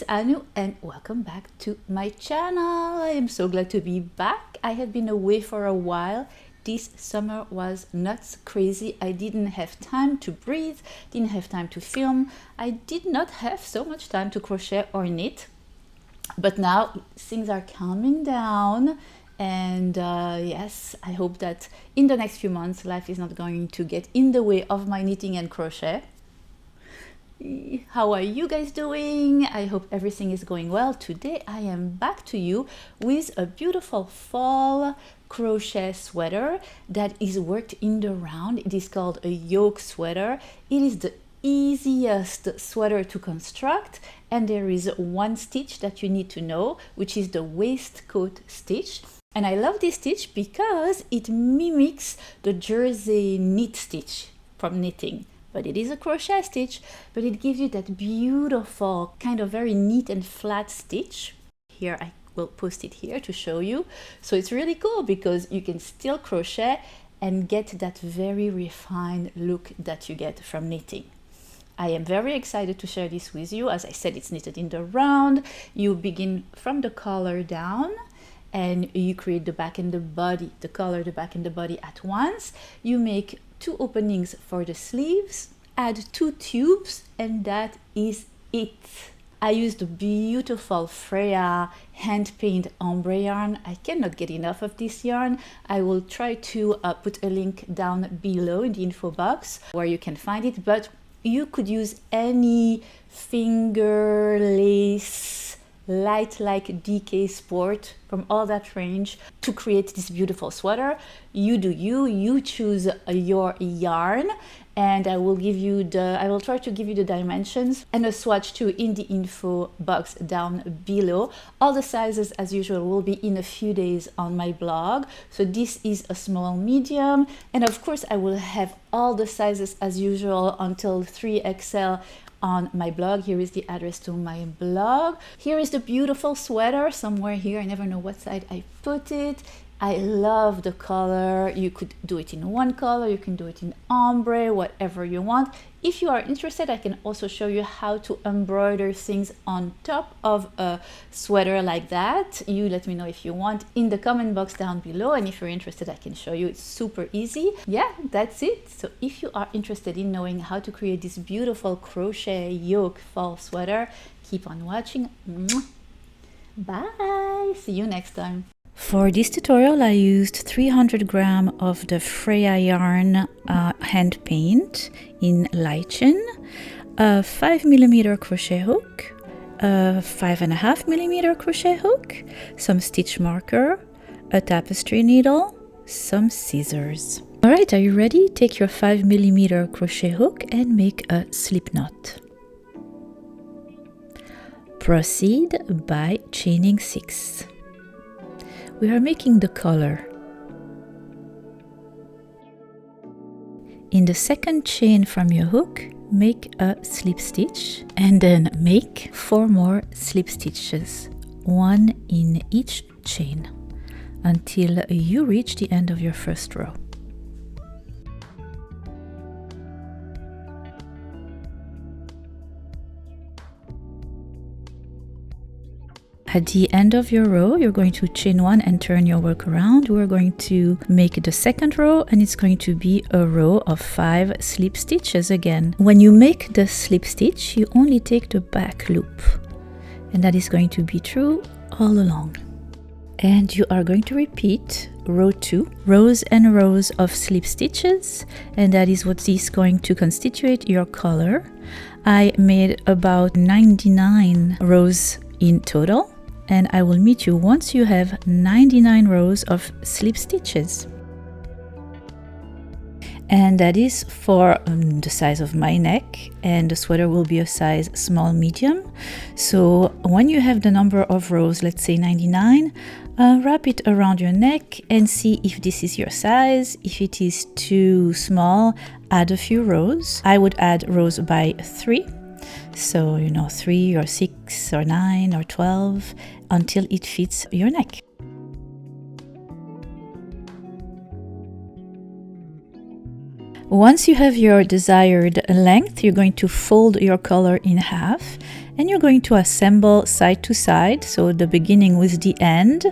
Anu and welcome back to my channel. I am so glad to be back. I have been away for a while. This summer was nuts, crazy. I didn't have time to breathe, didn't have time to film. I did not have so much time to crochet or knit. But now things are calming down, and yes, I hope that in the next few months life is not going to get in the way of my knitting and crochet. How are you guys doing? I hope everything is going well. Today I am back to you with a beautiful fall crochet sweater that is worked in the round. It is called a yoke sweater. It is the easiest sweater to construct, and there is one stitch that you need to know, which is the waistcoat stitch. And I love this stitch because it mimics the jersey knit stitch from knitting. But it is a crochet stitch, but it gives you that beautiful kind of very neat and flat stitch. Here I will post it here to show you. So it's really cool because you can still crochet and get that very refined look that you get from knitting. I am very excited to share this with you. As I said, it's knitted in the round. You begin from the collar down and you create the back and the body, the collar, the back and the body at once. You make 2 openings for the sleeves, add 2 tubes, and that is it. I used the beautiful Freia Handpaint Ombre yarn. I cannot get enough of this yarn. I will try to put a link down below in the info box where you can find it, but you could use any finger lace, light like DK Sport from all that range to create this beautiful sweater. You do you choose your yarn, and I will try to give you the dimensions and a swatch too in the info box down below. All the sizes as usual will be in a few days on my blog. So this is a small, medium, and of course I will have all the sizes as usual until 3XL on my blog. Here is the address to my blog. Here is the beautiful sweater somewhere here. I never know what side I put it. I love the color. You could do it in one color, you can do it in ombre, whatever you want. If you are interested, I can also show you how to embroider things on top of a sweater like that. You let me know if you want in the comment box down below, and if you're interested, I can show you. It's super easy. Yeah, that's it. So if you are interested in knowing how to create this beautiful crochet yoke fall sweater, keep on watching. Bye, see you next time. For this tutorial, I used 300 grams of the Freia yarn hand paint in Lichen, a 5mm crochet hook, a 5.5mm crochet hook, some stitch marker, a tapestry needle, some scissors. Alright, are you ready? Take your 5mm crochet hook and make a slip knot. Proceed by chaining 6. We are making the collar. In the second chain from your hook, make a slip stitch and then make 4 more slip stitches, 1 in each chain, until you reach the end of your first row. At the end of your row, you're going to chain 1 and turn your work around. We're going to make the second row, and it's going to be a row of 5 slip stitches again. When you make the slip stitch, you only take the back loop, and that is going to be true all along. And you are going to repeat row 2, rows and rows of slip stitches, and that is what is going to constitute your collar. I made about 99 rows in total, and I will meet you once you have 99 rows of slip stitches. And that is for the size of my neck, and the sweater will be a size small medium. So when you have the number of rows, let's say 99, wrap it around your neck and see if this is your size. If it is too small, add a few rows. I would add rows by 3. So, 3 or 6 or 9 or 12 until it fits your neck. Once you have your desired length, you're going to fold your collar in half and you're going to assemble side to side, so the beginning with the end.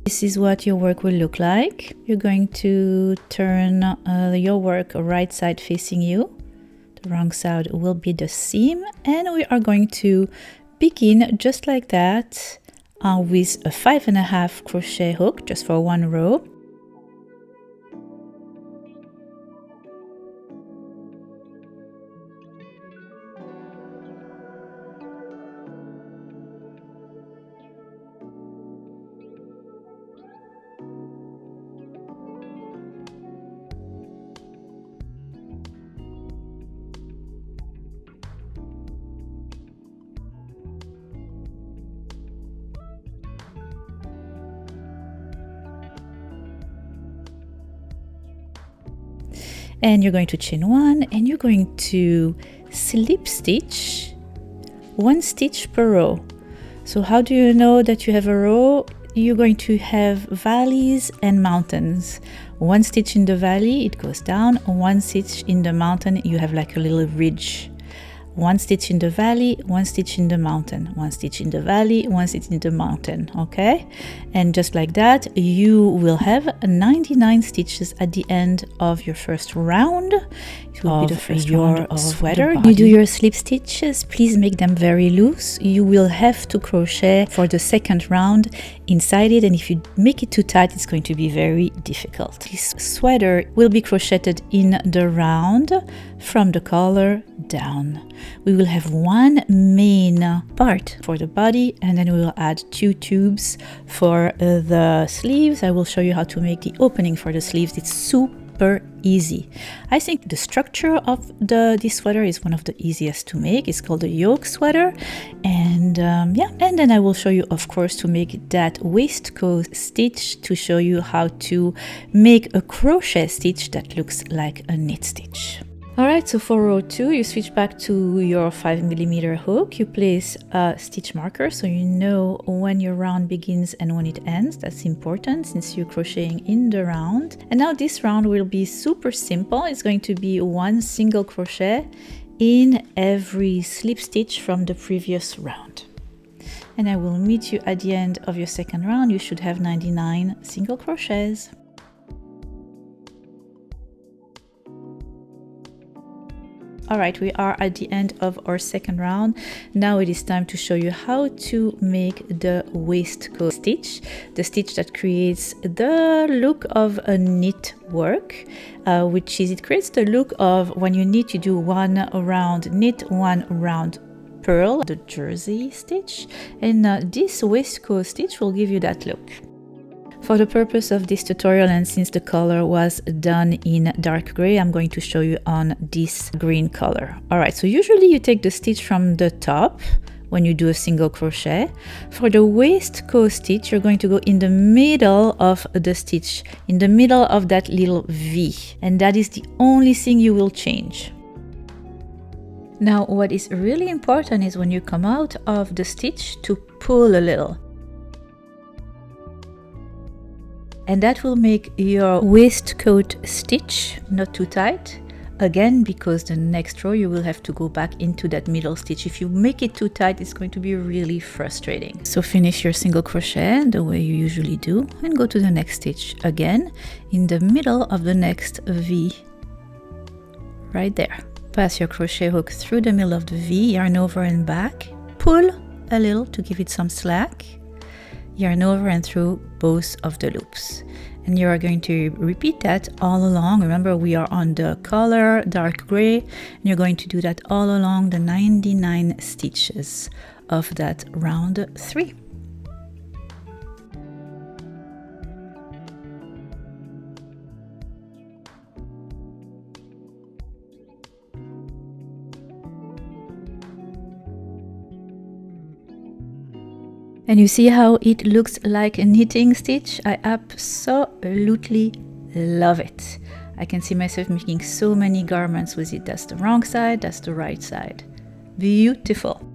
This is what your work will look like. You're going to turn your work right side facing you. The wrong side will be the seam, and we are going to begin just like that with a 5.5 crochet hook just for one row. And you're going to chain one, and you're going to slip stitch 1 stitch per row. So how do you know that you have a row? You're going to have valleys and mountains. 1 stitch in the valley, it goes down. 1 stitch in the mountain, you have like a little ridge. 1 stitch in the valley, 1 stitch in the mountain, 1 stitch in the valley, 1 stitch in the mountain, okay? And just like that, you will have 99 stitches at the end of your first round. It will be the first round of sweater. You do your slip stitches, please make them very loose. You will have to crochet for the second round inside it, and if you make it too tight, it's going to be very difficult. This sweater will be crocheted in the round from the collar down. We will have one main part for the body, and then we will add 2 tubes for the sleeves. I will show you how to make the opening for the sleeves. It's super easy. I think the structure of this sweater is one of the easiest to make. It's called a yoke sweater, and yeah, and then I will show you, of course, to make that waistcoat stitch, to show you how to make a crochet stitch that looks like a knit stitch. Alright, so for row 2, you switch back to your 5mm hook. You place a stitch marker so you know when your round begins and when it ends. That's important since you're crocheting in the round. And now this round will be super simple. It's going to be 1 single crochet in every slip stitch from the previous round. And I will meet you at the end of your second round. You should have 99 single crochets. Alright, we are at the end of our second round. Now it is time to show you how to make the waistcoat stitch, the stitch that creates the look of a knit work, which is, it creates the look of when you knit, you do 1 round knit, 1 round purl, the jersey stitch, and this waistcoat stitch will give you that look. For the purpose of this tutorial, and since the color was done in dark gray, I'm going to show you on this green color. Alright, so usually you take the stitch from the top when you do a single crochet. For the waistcoat stitch, you're going to go in the middle of the stitch, in the middle of that little V, and that is the only thing you will change. Now, what is really important is when you come out of the stitch to pull a little. And that will make your waistcoat stitch not too tight. Again, because the next row you will have to go back into that middle stitch. If you make it too tight, it's going to be really frustrating. So finish your single crochet the way you usually do and go to the next stitch. Again, in the middle of the next V. Right there. Pass your crochet hook through the middle of the V, yarn over and back. Pull a little to give it some slack. Yarn over and through both of the loops, and you are going to repeat that all along. Remember, we are on the color dark gray, and you're going to do that all along the 99 stitches of that round 3. And you see how it looks like a knitting stitch? I absolutely love it. I can see myself making so many garments with it. That's the wrong side, that's the right side. Beautiful.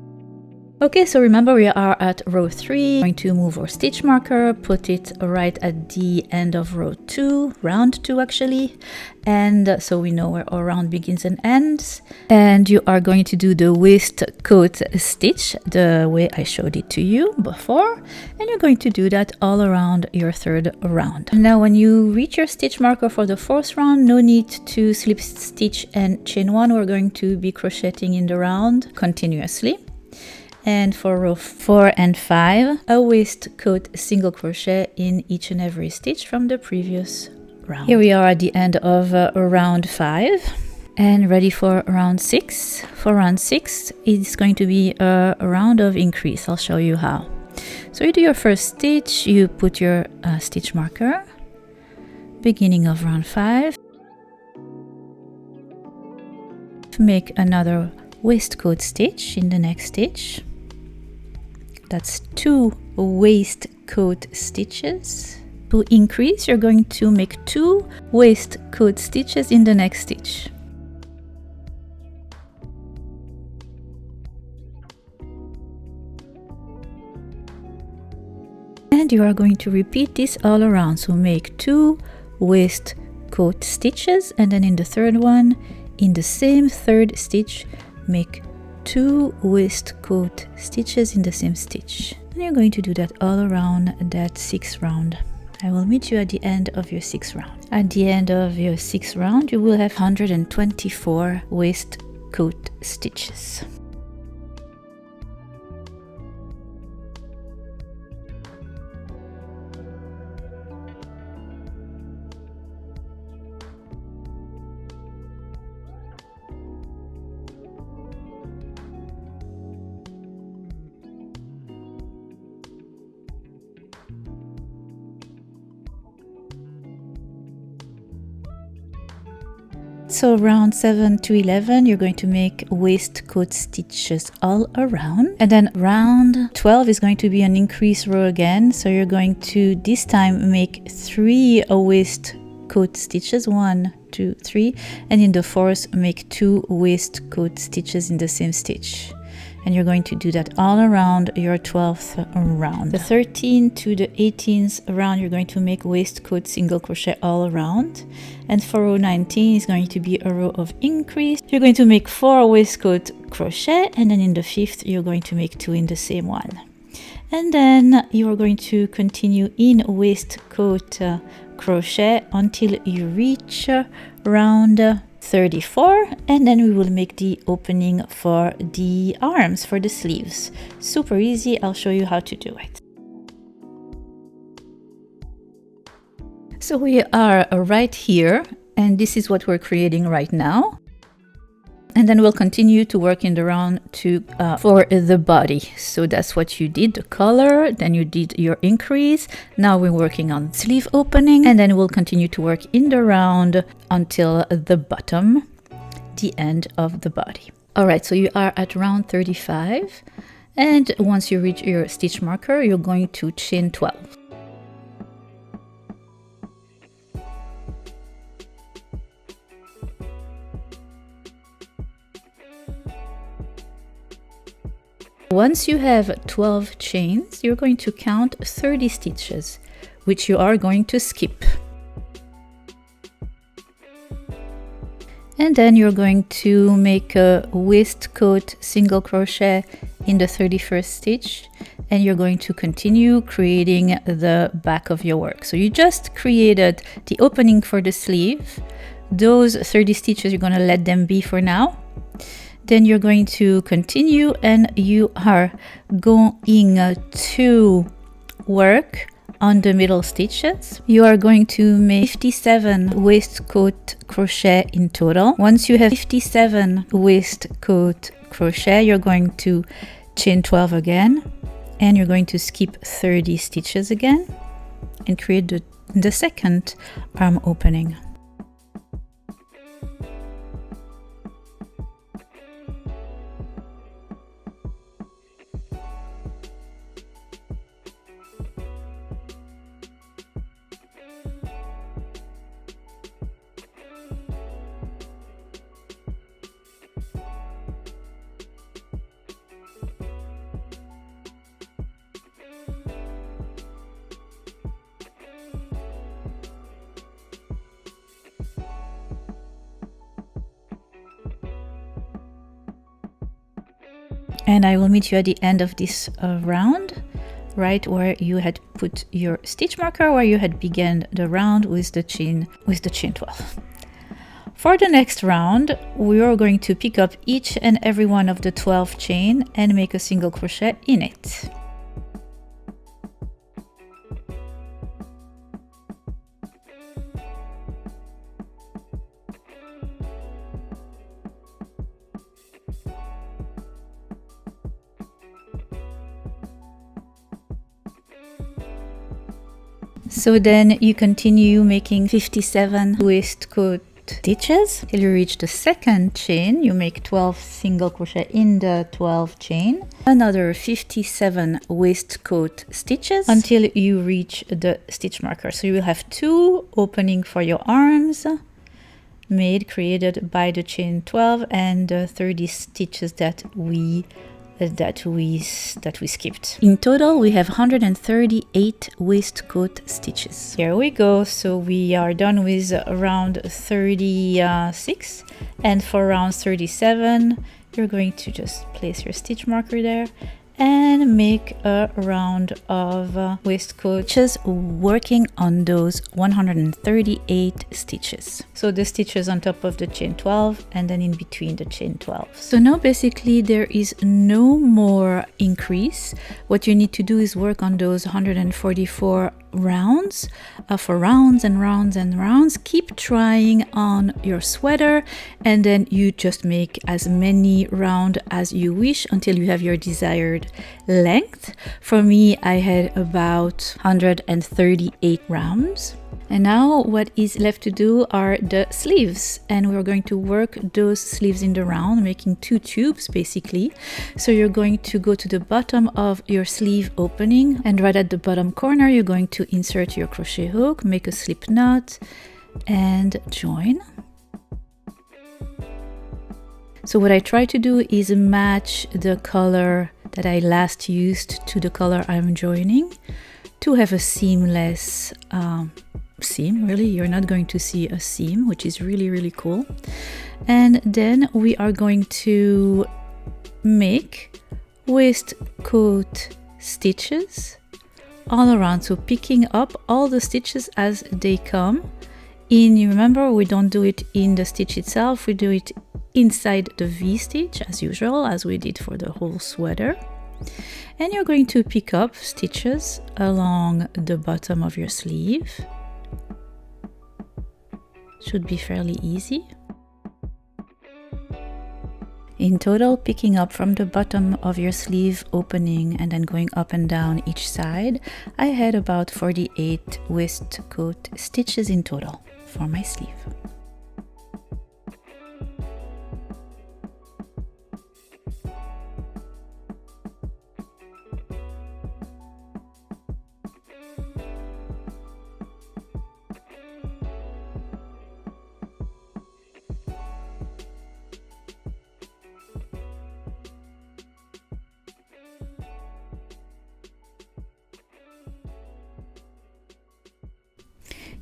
Okay, so remember we are at row 3. We're going to move our stitch marker, put it right at the end of row 2, round 2 actually. And so we know where our round begins and ends. And you are going to do the waistcoat stitch the way I showed it to you before. And you're going to do that all around your 3rd round. Now when you reach your stitch marker for the 4th round, no need to slip stitch and chain 1. We're going to be crocheting in the round continuously. And for row 4 and 5, a waistcoat single crochet in each and every stitch from the previous round. Here we are at the end of round 5 and ready for round 6. For round 6, it's going to be a round of increase. I'll show you how. So you do your first stitch, you put your stitch marker, beginning of round 5. Make another waistcoat stitch in the next stitch. That's 2 waistcoat stitches. To increase, you're going to make 2 waistcoat stitches in the next stitch. And you are going to repeat this all around. So make 2 waistcoat stitches, and then in the 3rd one, in the same 3rd stitch, make 2 waistcoat stitches in the same stitch. And you're going to do that all around that 6th round. I will meet you at the end of your 6th round. At the end of your 6th round, you will have 124 waistcoat stitches. So round 7 to 11, you're going to make waistcoat stitches all around. And then round 12 is going to be an increase row again. So you're going to this time make 3 waistcoat stitches, 1, 2, 3. And in the 4th, make 2 waistcoat stitches in the same stitch. And you're going to do that all around your 12th round. The 13th to the 18th round, you're going to make waistcoat single crochet all around. And for row 19 is going to be a row of increase. You're going to make 4 waistcoat crochet, and then in the 5th, you're going to make 2 in the same one. And then you're going to continue in waistcoat crochet until you reach round 34, and then we will make the opening for the arms, for the sleeves. Super easy, I'll show you how to do it. So we are right here, and this is what we're creating right now. And then we'll continue to work in the round for the body. So that's what you did, the color, then you did your increase. Now we're working on sleeve opening, and then we'll continue to work in the round until the bottom, the end of the body. All right, so you are at round 35. And once you reach your stitch marker, you're going to chain 12. Once you have 12 chains, you're going to count 30 stitches, which you are going to skip. And then you're going to make a waistcoat single crochet in the 31st stitch, and you're going to continue creating the back of your work. So you just created the opening for the sleeve. Those 30 stitches, you're going to let them be for now. Then you're going to continue, and you are going to work on the middle stitches. You are going to make 57 waistcoat crochet in total. Once you have 57 waistcoat crochet, you're going to chain 12 again, and you're going to skip 30 stitches again and create the second arm opening. And I will meet you at the end of this round, right where you had put your stitch marker, where you had begun the round with the chain 12. For the next round, we are going to pick up each and every one of the 12 chain and make a single crochet in it. So then you continue making 57 waistcoat stitches till you reach the second chain. You make 12 single crochet in the 12 chain, another 57 waistcoat stitches until you reach the stitch marker. So you will have 2 opening for your arms created by the chain 12 and the 30 stitches that we skipped. In total, we have 138 waistcoat stitches. Here we go. So we are done with round 36, and for round 37, you're going to just place your stitch marker there and make a round of waistcoat stitches working on those 138 stitches. So the stitches on top of the chain 12 and then in between the chain 12. So now basically there is no more increase. What you need to do is work on those 144 rounds for rounds and rounds and rounds. Keep trying on your sweater, and then you just make as many rounds as you wish until you have your desired length. For me, I had about 138 rounds. And now what is left to do are the sleeves, and we're going to work those sleeves in the round, making 2 tubes basically. So you're going to go to the bottom of your sleeve opening, and right at the bottom corner you're going to insert your crochet hook, make a slip knot and join. So what I try to do is match the color that I last used to the color I'm joining to have a seamless seam. Really, you're not going to see a seam, which is really cool. And then we are going to make waistcoat stitches all around, so picking up all the stitches as they come in. You remember, we don't do it in the stitch itself, we do it inside the V stitch as usual, as we did for the whole sweater. And you're going to pick up stitches along the bottom of your sleeve. Should be fairly easy. In total, picking up from the bottom of your sleeve opening and then going up and down each side, I had about 48 waistcoat stitches in total for my sleeve.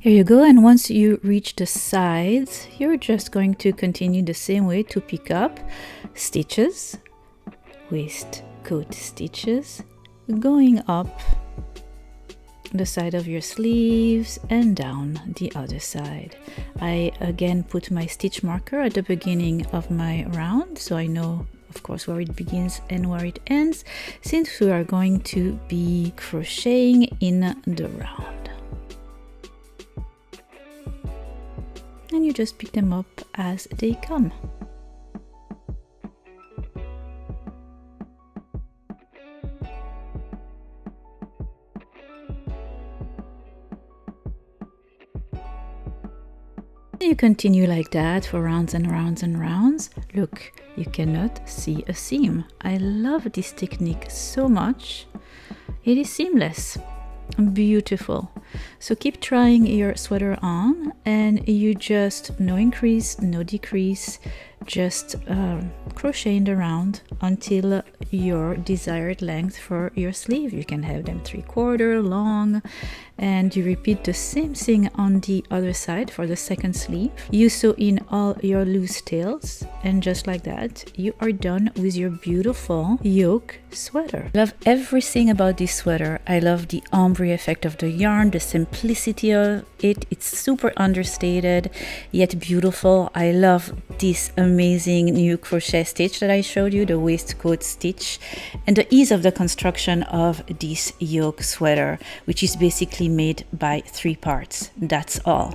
Here you go, and once you reach the sides, you're just going to continue the same way to pick up stitches, waistcoat stitches, going up the side of your sleeves and down the other side. I again put my stitch marker at the beginning of my round, so I know of course where it begins and where it ends, since we are going to be crocheting in the round. And you just pick them up as they come. You continue like that for rounds and rounds and rounds. Look, you cannot see a seam. I love this technique so much. It is seamless. Beautiful. So keep trying your sweater on, and you just no increase, no decrease, just crochet in the round until your desired length for your sleeve. You can have them 3/4 long, and you repeat the same thing on the other side for the second sleeve. You sew in all your loose tails, and just like that you are done with your beautiful yoke sweater. I love everything about this sweater. I love the ombre effect of the yarn, the simplicity of it. It's super understated yet beautiful. I love this amazing new crochet stitch that I showed you, the waistcoat stitch, and the ease of the construction of this yoke sweater, which is basically made by 3 parts. That's all.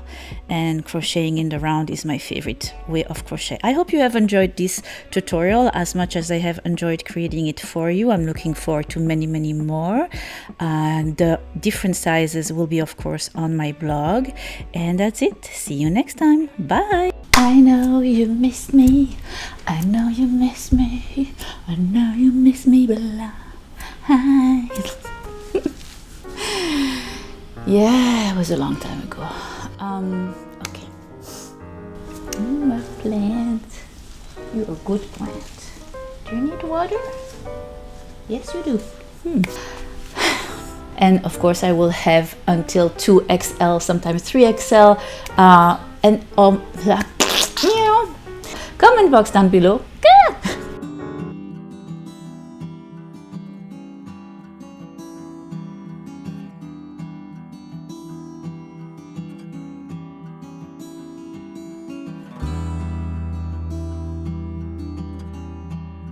And crocheting in the round is my favorite way of crochet. I hope you have enjoyed this tutorial as much as I have enjoyed creating it for you. I'm looking forward to many more, and the different sizes will be of course on my blog. And that's it. See you next time. Bye. I know you miss me. I know you miss me. I know you miss me, but hi. Yeah, it was a long time ago. Okay. A plant. You're a good plant. Do you need water? Yes, you do. And of course, I will have until 2XL, sometimes 3XL, and comment box down below